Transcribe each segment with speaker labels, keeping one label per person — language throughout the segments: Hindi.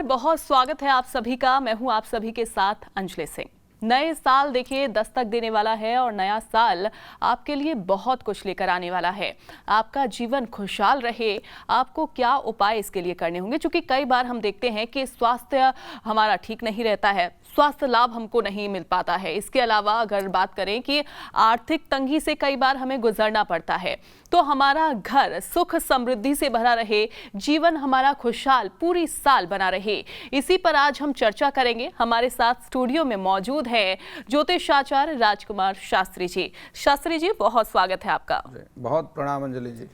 Speaker 1: नमस्कार, बहुत स्वागत है आप सभी का। मैं हूं आप सभी के साथ अंजलि सिंह। नए साल देखिए दस्तक देने वाला है और नया साल आपके लिए बहुत कुछ लेकर आने वाला है। आपका जीवन खुशहाल रहे, आपको क्या उपाय इसके लिए करने होंगे? क्योंकि कई बार हम देखते हैं कि स्वास्थ्य हमारा ठीक नहीं रहता है, स्वास्थ्य लाभ हमको नहीं मिल पाता है। इसके अलावा अगर बात करें कि आर्थिक तंगी से कई बार हमें गुजरना पड़ता है, तो हमारा घर सुख समृद्धि से भरा रहे, जीवन हमारा खुशहाल पूरी साल बना रहे, इसी पर आज हम चर्चा करेंगे। हमारे साथ स्टूडियो में मौजूद है ज्योतिषाचार्य राजकुमार शास्त्री जी। शास्त्री जी, बहुत स्वागत है आपका।
Speaker 2: बहुत प्रणाम अंजलि जी।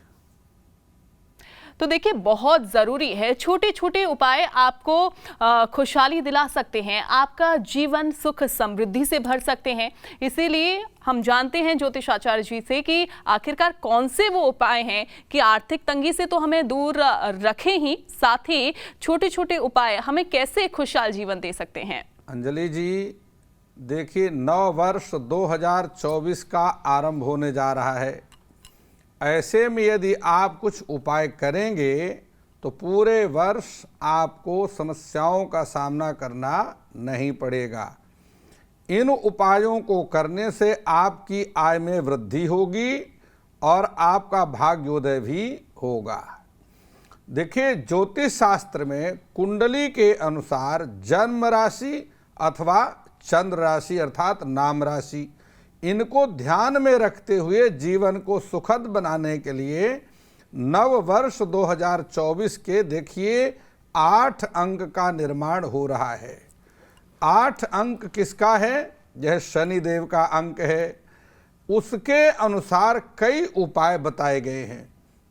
Speaker 1: तो देखिए, बहुत ज़रूरी है, छोटे छोटे उपाय आपको खुशहाली दिला सकते हैं, आपका जीवन सुख समृद्धि से भर सकते हैं। इसीलिए हम जानते हैं ज्योतिषाचार्य जी से कि आखिरकार कौन से वो उपाय हैं कि आर्थिक तंगी से तो हमें दूर रखें ही, साथ ही छोटे छोटे उपाय हमें कैसे खुशहाल जीवन दे सकते हैं।
Speaker 2: अंजलि जी देखिए, नव वर्ष 2024 का आरंभ होने जा रहा है। ऐसे में यदि आप कुछ उपाय करेंगे तो पूरे वर्ष आपको समस्याओं का सामना करना नहीं पड़ेगा। इन उपायों को करने से आपकी आय में वृद्धि होगी और आपका भाग्योदय भी होगा। देखिए, ज्योतिष शास्त्र में कुंडली के अनुसार जन्म राशि अथवा चंद्र राशि अर्थात नाम राशि, इनको ध्यान में रखते हुए जीवन को सुखद बनाने के लिए नव वर्ष 2024 के देखिए 8 अंक का निर्माण हो रहा है। 8 अंक किसका है? यह शनि देव का अंक है। उसके अनुसार कई उपाय बताए गए हैं।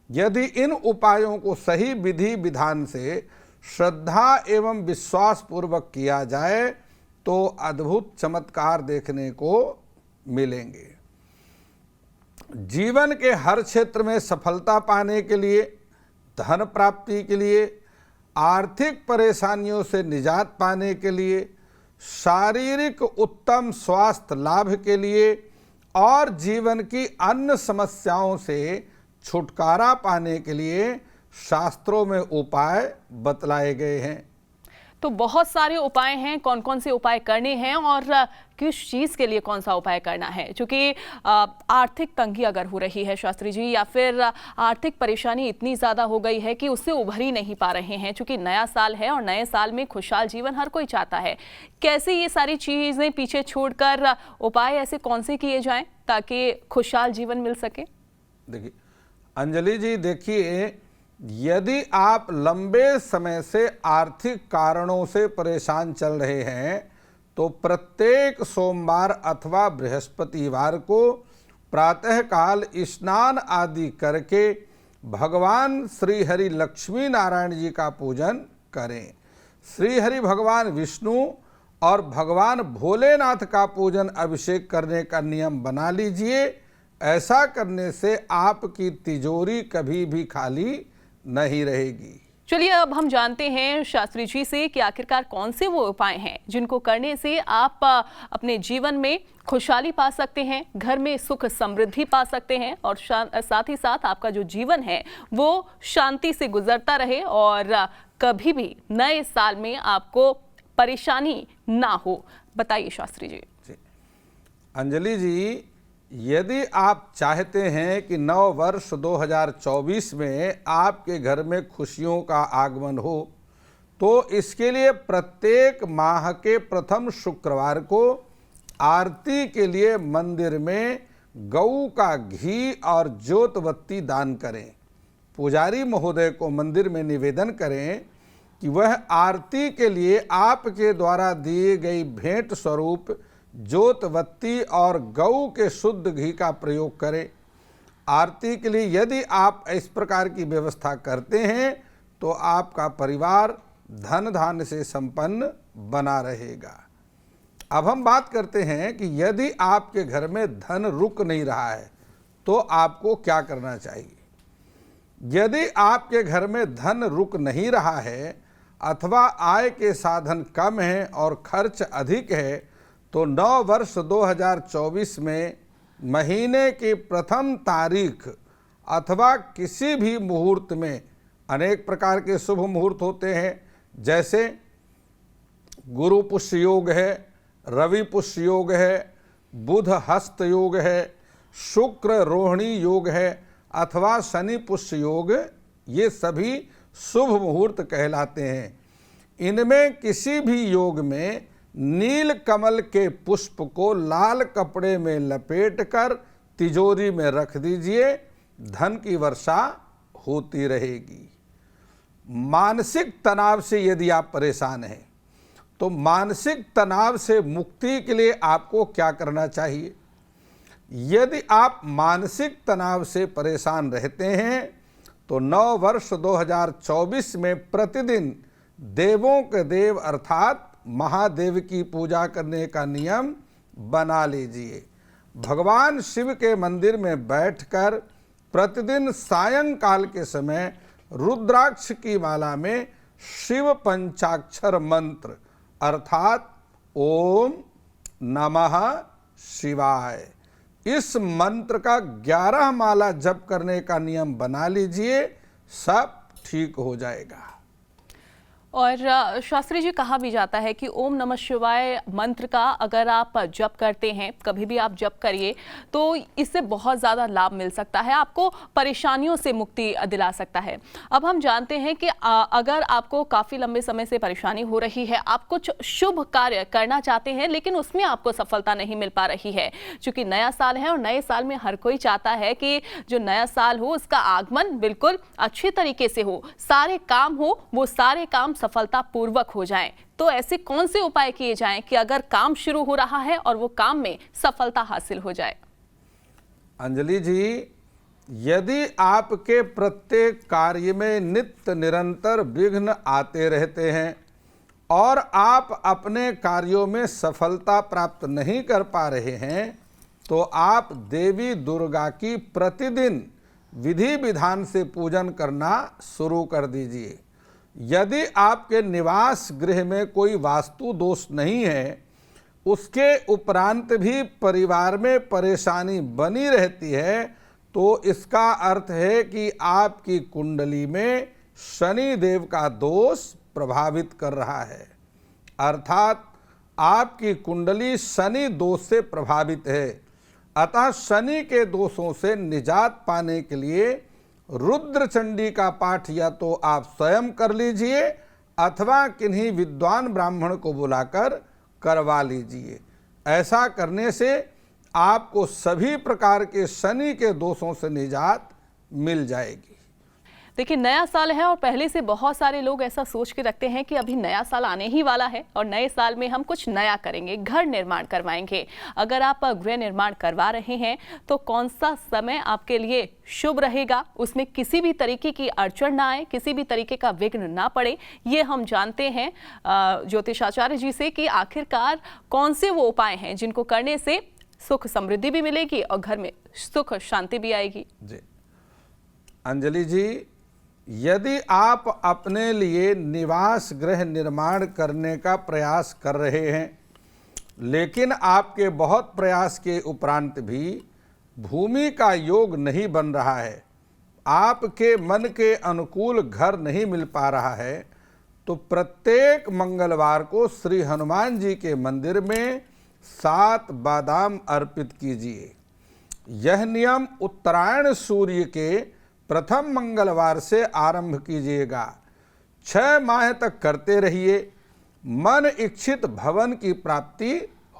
Speaker 2: यदि इन उपायों को सही विधि विधान से श्रद्धा एवं विश्वास पूर्वक किया जाए तो अद्भुत चमत्कार देखने को मिलेंगे। जीवन के हर क्षेत्र में सफलता पाने के लिए, धन प्राप्ति के लिए, आर्थिक परेशानियों से निजात पाने के लिए, शारीरिक उत्तम स्वास्थ्य लाभ के लिए और जीवन की अन्य समस्याओं से छुटकारा पाने के लिए शास्त्रों में उपाय बतलाए गए हैं।
Speaker 1: तो बहुत सारे उपाय हैं, कौन कौन से उपाय करने हैं और किस चीज़ के लिए कौन सा उपाय करना है? क्योंकि आर्थिक तंगी अगर हो रही है शास्त्री जी, या फिर आर्थिक परेशानी इतनी ज़्यादा हो गई है कि उससे उभर ही नहीं पा रहे हैं, क्योंकि नया साल है और नए साल में खुशहाल जीवन हर कोई चाहता है। कैसे ये सारी चीज़ें पीछे छोड़कर उपाय ऐसे कौन से किए जाएं ताकि खुशहाल जीवन मिल सके?
Speaker 2: देखिए अंजलि जी, देखिए, यदि आप लंबे समय से आर्थिक कारणों से परेशान चल रहे हैं तो प्रत्येक सोमवार अथवा बृहस्पतिवार को प्रातःकाल स्नान आदि करके भगवान श्री हरि लक्ष्मी नारायण जी का पूजन करें। श्री हरि भगवान विष्णु और भगवान भोलेनाथ का पूजन अभिषेक करने का नियम बना लीजिए। ऐसा करने से आपकी तिजोरी कभी भी खाली नहीं रहेगी।
Speaker 1: चलिए, अब हम जानते हैं शास्त्री जी से कि आखिरकार कौन से वो उपाय हैं जिनको करने से आप अपने जीवन में खुशहाली पा सकते हैं, घर में सुख समृद्धि पा सकते हैं और साथ ही साथ आपका जो जीवन है वो शांति से गुजरता रहे और कभी भी नए साल में आपको परेशानी ना हो। बताइए शास्त्री जी।
Speaker 2: अंजलि जी, यदि आप चाहते हैं कि नव वर्ष 2024 में आपके घर में खुशियों का आगमन हो तो इसके लिए प्रत्येक माह के प्रथम शुक्रवार को आरती के लिए मंदिर में गऊ का घी और ज्योतबत्ती दान करें। पुजारी महोदय को मंदिर में निवेदन करें कि वह आरती के लिए आपके द्वारा दिए गई भेंट स्वरूप ज्योतबत्ती और गऊ के शुद्ध घी का प्रयोग करें। आरती के लिए यदि आप इस प्रकार की व्यवस्था करते हैं तो आपका परिवार धन धान्य से संपन्न बना रहेगा। अब हम बात करते हैं कि यदि आपके घर में धन रुक नहीं रहा है तो आपको क्या करना चाहिए। यदि आपके घर में धन रुक नहीं रहा है अथवा आय के साधन कम हैं और खर्च अधिक है तो नव वर्ष 2024 में महीने की प्रथम तारीख अथवा किसी भी मुहूर्त में, अनेक प्रकार के शुभ मुहूर्त होते हैं, जैसे गुरु पुष्य योग है, रवि पुष्य योग है, बुध हस्त योग है, शुक्र रोहिणी योग है अथवा शनि पुष्य योग, ये सभी शुभ मुहूर्त कहलाते हैं। इनमें किसी भी योग में नील कमल के पुष्प को लाल कपड़े में लपेटकर तिजोरी में रख दीजिए, धन की वर्षा होती रहेगी। मानसिक तनाव से यदि आप परेशान हैं तो मानसिक तनाव से मुक्ति के लिए आपको क्या करना चाहिए? यदि आप मानसिक तनाव से परेशान रहते हैं तो नव वर्ष 2024 में प्रतिदिन देवों के देव अर्थात महादेव की पूजा करने का नियम बना लीजिए। भगवान शिव के मंदिर में बैठकर प्रतिदिन सायंकाल के समय रुद्राक्ष की माला में शिव पंचाक्षर मंत्र अर्थात ओम नमः शिवाय, इस मंत्र का 11 माला जप करने का नियम बना लीजिए, सब ठीक हो जाएगा।
Speaker 1: और शास्त्री जी, कहा भी जाता है कि ओम नमः शिवाय मंत्र का अगर आप जप करते हैं, कभी भी आप जप करिए, तो इससे बहुत ज़्यादा लाभ मिल सकता है, आपको परेशानियों से मुक्ति दिला सकता है। अब हम जानते हैं कि अगर आपको काफ़ी लंबे समय से परेशानी हो रही है, आप कुछ शुभ कार्य करना चाहते हैं लेकिन उसमें आपको सफलता नहीं मिल पा रही है, क्योंकि नया साल है और नए साल में हर कोई चाहता है कि जो नया साल हो उसका आगमन बिल्कुल अच्छी तरीके से हो, सारे काम हो वो सारे काम सफलता पूर्वक हो जाएं। तो ऐसे कौन से उपाय किए जाएं कि अगर काम शुरू हो रहा है और वो काम में सफलता हासिल हो जाए?
Speaker 2: अंजलि जी, यदि आपके प्रत्येक कार्य में नित्य निरंतर विघ्न आते रहते हैं और आप अपने कार्यों में सफलता प्राप्त नहीं कर पा रहे हैं, तो आप देवी दुर्गा की प्रतिदिन विधि विधान से पूजन करना शुरू कर दीजिए। यदि आपके निवास गृह में कोई वास्तु दोष नहीं है, उसके उपरांत भी परिवार में परेशानी बनी रहती है, तो इसका अर्थ है कि आपकी कुंडली में शनि देव का दोष प्रभावित कर रहा है, अर्थात आपकी कुंडली शनि दोष से प्रभावित है। अतः शनि के दोषों से निजात पाने के लिए रुद्र चंडी का पाठ या तो आप स्वयं कर लीजिए अथवा किन्हीं विद्वान ब्राह्मण को बुलाकर करवा लीजिए। ऐसा करने से आपको सभी प्रकार के शनि के दोषों से निजात मिल जाएगी।
Speaker 1: देखिए, नया साल है और पहले से बहुत सारे लोग ऐसा सोच के रखते हैं कि अभी नया साल आने ही वाला है और नए साल में हम कुछ नया करेंगे, घर निर्माण करवाएंगे। अगर आप गृह निर्माण करवा रहे हैं तो कौन सा समय आपके लिए शुभ रहेगा, उसमें किसी भी तरीके की अड़चन ना आए, किसी भी तरीके का विघ्न ना पड़े, ये हम जानते हैं ज्योतिषाचार्य जी से कि आखिरकार कौन से वो उपाय हैं जिनको करने से सुख समृद्धि भी मिलेगी और घर में सुख शांति भी आएगी।
Speaker 2: जी अंजलि जी, यदि आप अपने लिए निवास गृह निर्माण करने का प्रयास कर रहे हैं लेकिन आपके बहुत प्रयास के उपरांत भी भूमि का योग नहीं बन रहा है, आपके मन के अनुकूल घर नहीं मिल पा रहा है, तो प्रत्येक मंगलवार को श्री हनुमान जी के मंदिर में 7 बादाम अर्पित कीजिए। यह नियम उत्तरायण सूर्य के प्रथम मंगलवार से आरंभ कीजिएगा। 6 माह तक करते रहिए, मन इच्छित भवन की प्राप्ति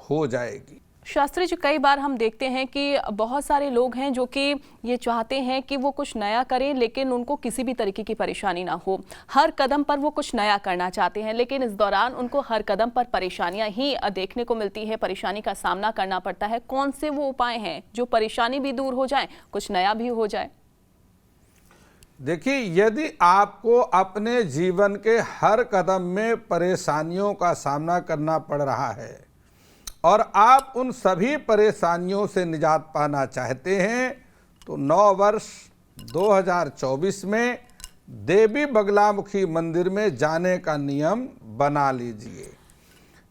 Speaker 2: हो जाएगी।
Speaker 1: शास्त्री जी, कई बार हम देखते हैं कि बहुत सारे लोग हैं जो कि ये चाहते हैं कि वो कुछ नया करें लेकिन उनको किसी भी तरीके की परेशानी ना हो। हर कदम पर वो कुछ नया करना चाहते हैं लेकिन इस दौरान उनको हर कदम पर परेशानियां ही देखने को मिलती है, परेशानी का सामना करना पड़ता है। कौन से वो उपाय हैं जो परेशानी भी दूर हो जाए, कुछ नया भी हो जाए?
Speaker 2: देखिए, यदि आपको अपने जीवन के हर कदम में परेशानियों का सामना करना पड़ रहा है और आप उन सभी परेशानियों से निजात पाना चाहते हैं, तो नव वर्ष 2024 में देवी बगलामुखी मंदिर में जाने का नियम बना लीजिए।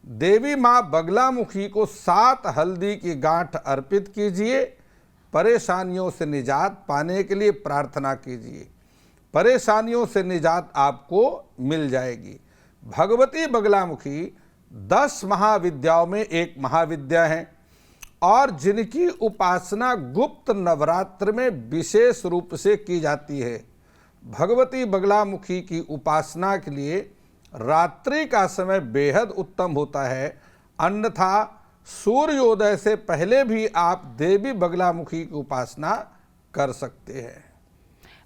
Speaker 2: देवी माँ बगलामुखी को 7 हल्दी की गांठ अर्पित कीजिए। परेशानियों से निजात पाने के लिए प्रार्थना कीजिए, परेशानियों से निजात आपको मिल जाएगी। भगवती बगलामुखी 10 महाविद्याओं में एक महाविद्या है और जिनकी उपासना गुप्त नवरात्र में विशेष रूप से की जाती है। भगवती बगलामुखी की उपासना के लिए रात्रि का समय बेहद उत्तम होता है, अन्यथा सूर्योदय से पहले भी आप देवी बगलामुखी की उपासना कर सकते हैं।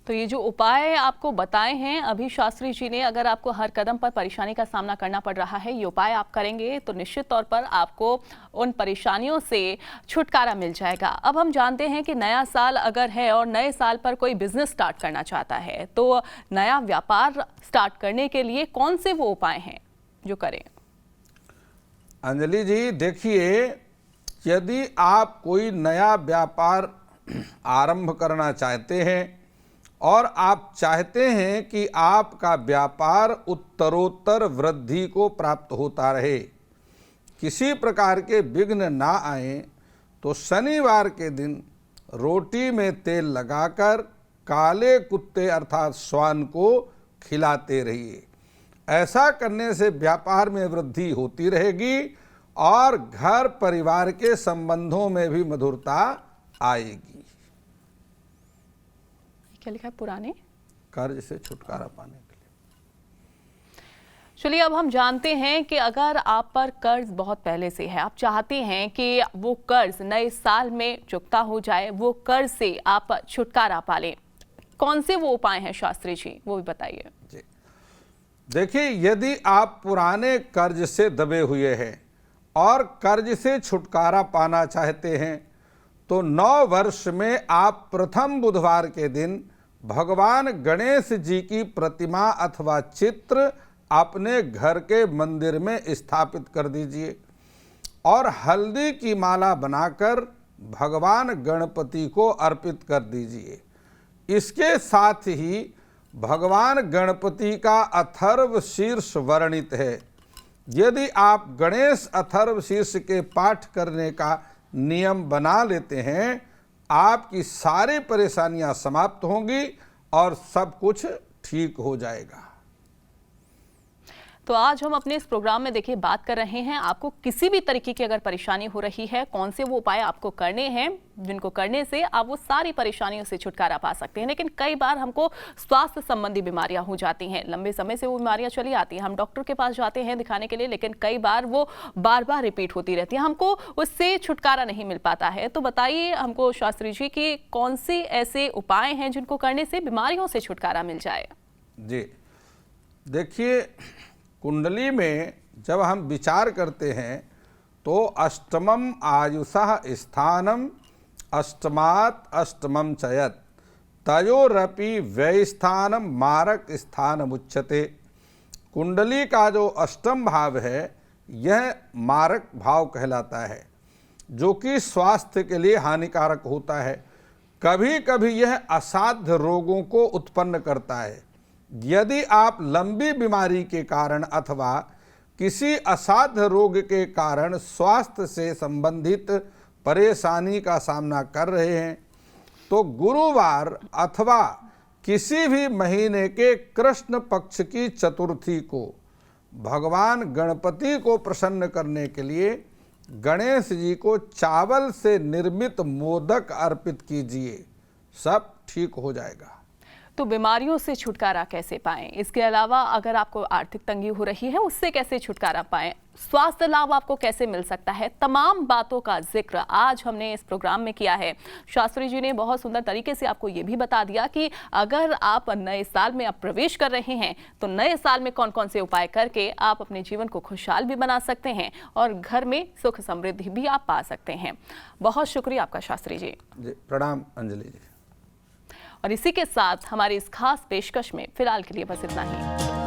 Speaker 1: तो ये जो उपाय आपको बताए हैं अभी शास्त्री जी ने, अगर आपको हर कदम पर परेशानी का सामना करना पड़ रहा है, ये उपाय आप करेंगे तो निश्चित तौर पर आपको उन परेशानियों से छुटकारा मिल जाएगा। अब हम जानते हैं कि नया साल अगर है और नए साल पर कोई बिजनेस स्टार्ट करना चाहता है तो नया व्यापार स्टार्ट करने के लिए कौन से वो उपाय हैं जो करें?
Speaker 2: अंजलि जी, देखिए, यदि आप कोई नया व्यापार आरंभ करना चाहते हैं और आप चाहते हैं कि आपका व्यापार उत्तरोत्तर वृद्धि को प्राप्त होता रहे, किसी प्रकार के विघ्न ना आए, तो शनिवार के दिन रोटी में तेल लगाकर काले कुत्ते अर्थात श्वान को खिलाते रहिए। ऐसा करने से व्यापार में वृद्धि होती रहेगी और घर परिवार के संबंधों में भी मधुरता आएगी।
Speaker 1: क्या लिखा है? पुराने
Speaker 2: कर्ज से छुटकारा पाने के लिए।
Speaker 1: चलिए, अब हम जानते हैं कि अगर आप पर कर्ज बहुत पहले से है, आप चाहते हैं कि वो कर्ज नए साल में चुकता हो जाए, वो कर्ज से आप छुटकारा पा लें, कौन से वो उपाय हैं शास्त्री जी, वो भी बताइए।
Speaker 2: जी, देखिए, यदि आप पुराने कर्ज से दबे हुए हैं और कर्ज से छुटकारा पाना चाहते हैं तो 9 वर्ष में आप प्रथम बुधवार के दिन भगवान गणेश जी की प्रतिमा अथवा चित्र अपने घर के मंदिर में स्थापित कर दीजिए और हल्दी की माला बनाकर भगवान गणपति को अर्पित कर दीजिए। इसके साथ ही भगवान गणपति का अथर्व शीर्ष वर्णित है। यदि आप गणेश अथर्व शीर्ष के पाठ करने का नियम बना लेते हैं, आपकी सारी परेशानियां समाप्त होंगी और सब कुछ ठीक हो जाएगा।
Speaker 1: तो आज हम अपने इस प्रोग्राम में देखिए बात कर रहे हैं, आपको किसी भी तरीके की अगर परेशानी हो रही है, कौन से वो उपाय आपको करने हैं जिनको करने से आप वो सारी परेशानियों से छुटकारा पा सकते हैं। लेकिन कई बार हमको स्वास्थ्य संबंधी बीमारियां हो जाती हैं, लंबे समय से वो बीमारियां चली आती हैं, हम डॉक्टर के पास जाते हैं दिखाने के लिए, लेकिन कई बार वो बार बार रिपीट होती रहती है, हमको उससे छुटकारा नहीं मिल पाता है। तो बताइए हमको शास्त्री जी कि कौन से ऐसे उपाय हैं जिनको करने से बीमारियों से छुटकारा मिल जाए।
Speaker 2: जी, देखिए, कुंडली में जब हम विचार करते हैं तो अष्टमम आयुषः स्थानम अष्टमात् अष्टमम चयत तयोरपि व्ययस्थानम मारक स्थानम उच्यते। कुंडली का जो अष्टम भाव है यह मारक भाव कहलाता है, जो कि स्वास्थ्य के लिए हानिकारक होता है। कभी कभी यह असाध्य रोगों को उत्पन्न करता है। यदि आप लंबी बीमारी के कारण अथवा किसी असाध्य रोग के कारण स्वास्थ्य से संबंधित परेशानी का सामना कर रहे हैं तो गुरुवार अथवा किसी भी महीने के कृष्ण पक्ष की चतुर्थी को भगवान गणपति को प्रसन्न करने के लिए गणेश जी को चावल से निर्मित मोदक अर्पित कीजिए, सब ठीक हो जाएगा।
Speaker 1: तो बीमारियों से छुटकारा कैसे पाएं? इसके अलावा अगर आपको आर्थिक तंगी हो रही है उससे कैसे छुटकारा पाएं? स्वास्थ्य लाभ आपको कैसे मिल सकता है? तमाम बातों का जिक्र आज हमने इस प्रोग्राम में किया है। शास्त्री जी ने बहुत सुंदर तरीके से आपको ये भी बता दिया कि अगर आप नए साल में आप प्रवेश कर रहे हैं तो नए साल में कौन कौन से उपाय करके आप अपने जीवन को खुशहाल भी बना सकते हैं और घर में सुख समृद्धि भी आप पा सकते हैं। बहुत शुक्रिया आपका शास्त्री जी।
Speaker 2: प्रणाम अंजलि जी।
Speaker 1: और इसी के साथ हमारी इस खास पेशकश में फिलहाल के लिए बस इतना ही।